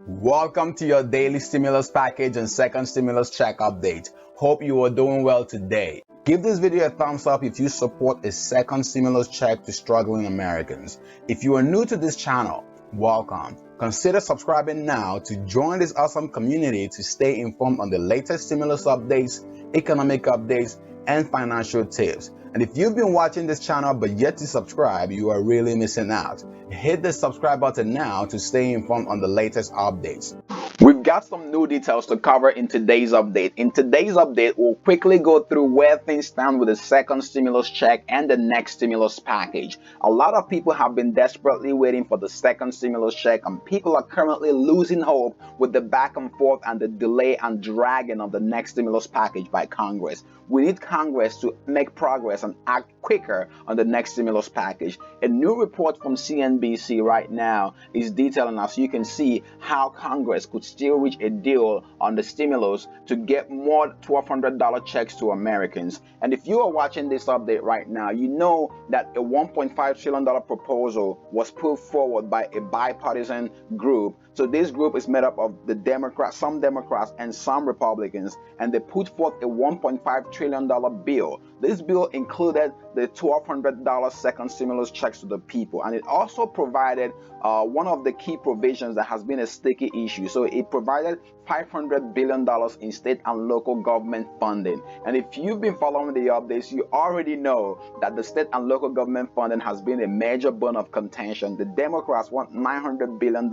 Welcome to your daily stimulus package and second stimulus check update. Hope you are doing well today. Give this video a thumbs up if you support a second stimulus check to struggling Americans. If you are new to this channel, welcome. Consider subscribing now to join this awesome community to stay informed on the latest stimulus updates, economic updates, and financial tips. And if you've been watching this channel but yet to subscribe, you are really missing out. Hit the subscribe button now to stay informed on the latest updates. We've got some new details to cover in today's update. In today's update, we'll quickly go through where things stand with the second stimulus check and the next stimulus package. A lot of people have been desperately waiting for the second stimulus check, and people are currently losing hope with the back and forth and the delay and dragging of the next stimulus package by Congress. We need Congress to make progress and act quicker on the next stimulus package. A new report from CNBC right now is detailing, as you can see, how Congress could still reach a deal on the stimulus to get more $1,200 checks to Americans. And if you are watching this update right now, you know that a $1.5 trillion proposal was put forward by a bipartisan group. So this group is made up of the Democrats, some Democrats and some Republicans, and they put forth a $1.5 trillion bill. This bill included the $1,200 second stimulus checks to the people, and it also provided one of the key provisions that has been a sticky issue. So it provided $500 billion in state and local government funding. And if you've been following the updates, you already know that the state and local government funding has been a major bone of contention. The Democrats want $900 billion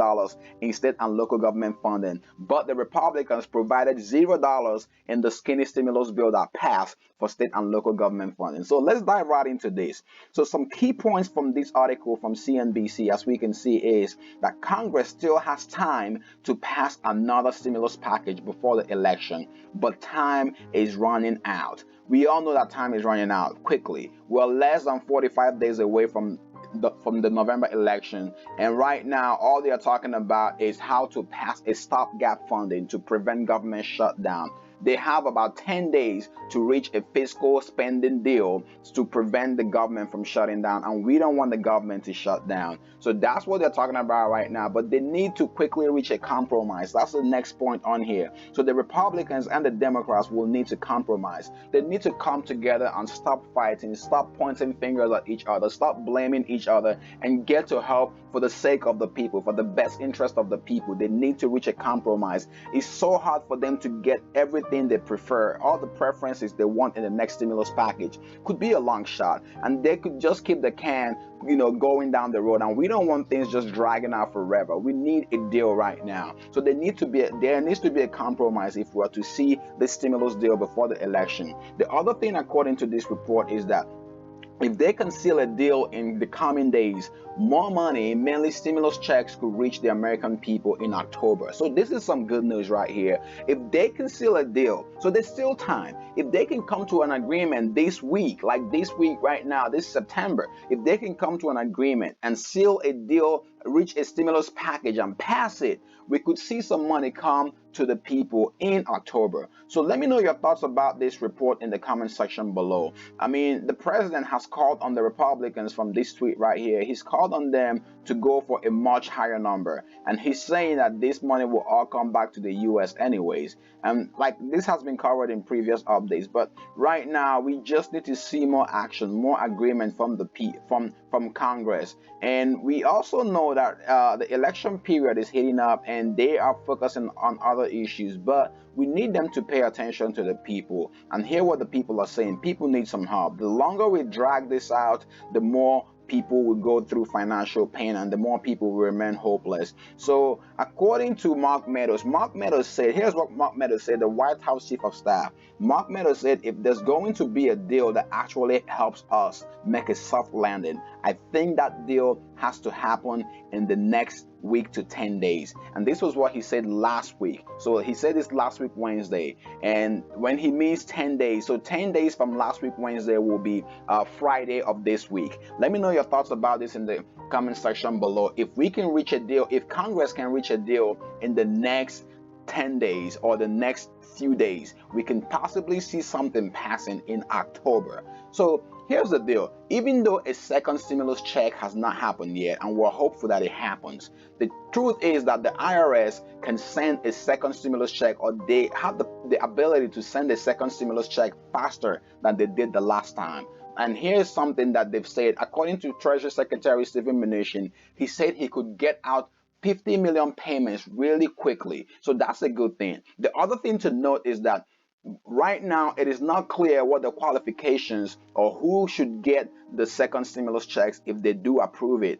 in state and local government funding, but the Republicans provided $0 in the skinny stimulus bill that passed for state and local government funding. So let's dive right into this. So some key points from this article from CNBC, as we can see, is that Congress still has time to pass another stimulus package before the election, but time is running out. We all know that time is running out quickly. We're less than 45 days away from the November election, and right now all they are talking about is how to pass a stopgap funding to prevent government shutdown. They have about 10 days to reach a fiscal spending deal to prevent the government from shutting down, and we don't want the government to shut down. So that's what they're talking about right now, but they need to quickly reach a compromise. That's the next point on here. So the Republicans and the Democrats will need to compromise. They need to come together and stop fighting, stop pointing fingers at each other, stop blaming each other, and get to help for the sake of the people, for the best interest of the people. They need to reach a compromise. It's so hard for them to get everything they prefer, all the preferences they want in the next stimulus package. Could be a long shot, and they could just keep the can going down the road, and we don't want things just dragging out forever. We need a deal right now. So there needs to be a compromise if we are to see the stimulus deal before the election. The other thing, according to this report, is that if they can seal a deal in the coming days, more money, mainly stimulus checks, could reach the American people in October. So this is some good news right here. If they can seal a deal, so there's still time. If they can come to an agreement this week, like this week right now, this September, if they can come to an agreement and seal a deal, reach a stimulus package and pass it, we could see some money come to the people in October. So let me know your thoughts about this report in the comment section below. I mean, the president has called on the Republicans from this tweet right here. He's called on them to go for a much higher number, and he's saying that this money will all come back to the US anyways. And like this has been covered in previous updates, but right now we just need to see more action, more agreement from from Congress. And we also know that the election period is heating up, and they are focusing on other issues, but we need them to pay attention to the people and hear what the people are saying. People need some help. The longer we drag this out, the more people will go through financial pain, and the more people will remain hopeless. So according to Mark Meadows said, here's what Mark Meadows said, the White House Chief of Staff. Mark Meadows said, if there's going to be a deal that actually helps us make a soft landing, I think that deal has to happen in the next week to 10 days. And this was what he said last week. So he said this last week Wednesday, and when he means 10 days, so 10 days from last week Wednesday will be Friday of this week. Let me know your thoughts about this in the comment section below. If we can reach a deal, if Congress can reach a deal in the next 10 days or the next few days, we can possibly see something passing in October. So here's the deal. Even though a second stimulus check has not happened yet, and we're hopeful that it happens, the truth is that the IRS can send a second stimulus check, or they have the ability to send a second stimulus check faster than they did the last time. And here's something that they've said. According to Treasury Secretary Steven Mnuchin, he said he could get out 50 million payments really quickly. So that's a good thing. The other thing to note is that right now it is not clear what the qualifications or who should get the second stimulus checks if they do approve it.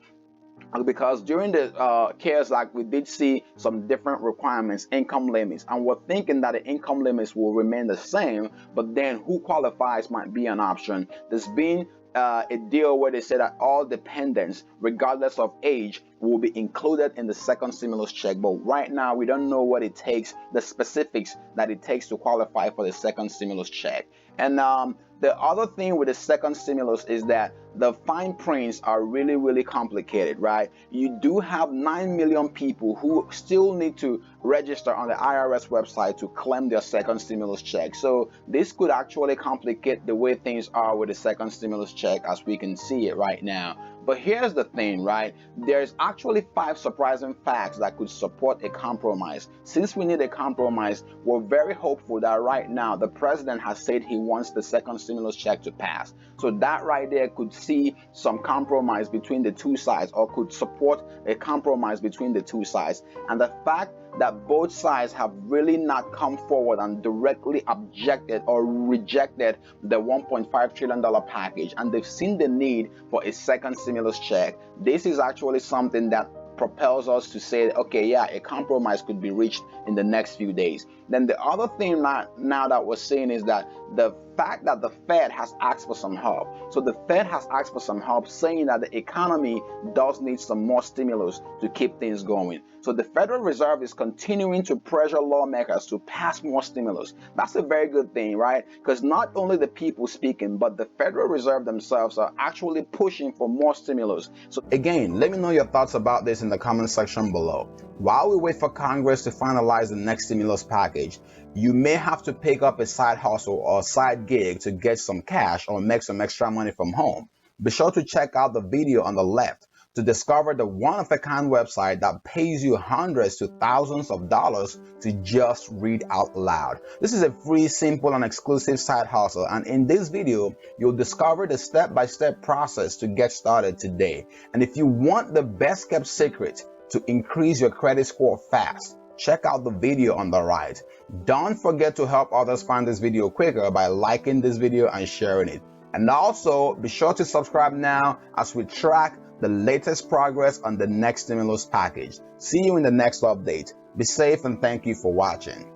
Because during the CARES Act, we did see some different requirements, income limits, and we're thinking that the income limits will remain the same, but then who qualifies might be an option. There's been a deal where they say that all dependents, regardless of age, will be included in the second stimulus check, but right now we don't know what it takes, the specifics that it takes to qualify for the second stimulus check. And the other thing with the second stimulus is that the fine prints are really complicated, right? You do have 9 million people who still need to register on the IRS website to claim their second stimulus check. So this could actually complicate the way things are with the second stimulus check as we can see it right now. But here's the thing, right? There's actually 5 surprising facts that could support a compromise. Since we need a compromise, we're very hopeful that right now the president has said he wants the second stimulus check to pass. So that right there could see some compromise between the two sides, or could support a compromise between the two sides. And the fact that both sides have really not come forward and directly objected or rejected the $1.5 trillion package, and they've seen the need for a second stimulus check, this is actually something that propels us to say, okay, yeah, a compromise could be reached in the next few days. Then the other thing now that we're seeing is that the fact that the Fed has asked for some help. So the Fed has asked for some help, saying that the economy does need some more stimulus to keep things going. So the Federal Reserve is continuing to pressure lawmakers to pass more stimulus. That's a very good thing, right? Because not only the people speaking, but the Federal Reserve themselves are actually pushing for more stimulus. So again, let me know your thoughts about this in the comment section below. While we wait for Congress to finalize the next stimulus package, you may have to pick up a side hustle or side gig to get some cash or make some extra money from home. Be sure to check out the video on the left to discover the one-of-a-kind website that pays you hundreds to thousands of dollars to just read out loud. This is a free, simple, and exclusive side hustle, and in this video, you'll discover the step-by-step process to get started today. And if you want the best-kept secret to increase your credit score fast, check out the video on the right. Don't forget to help others find this video quicker by liking this video and sharing it. And also, be sure to subscribe now as we track the latest progress on the next stimulus package. See you in the next update. Be safe and thank you for watching.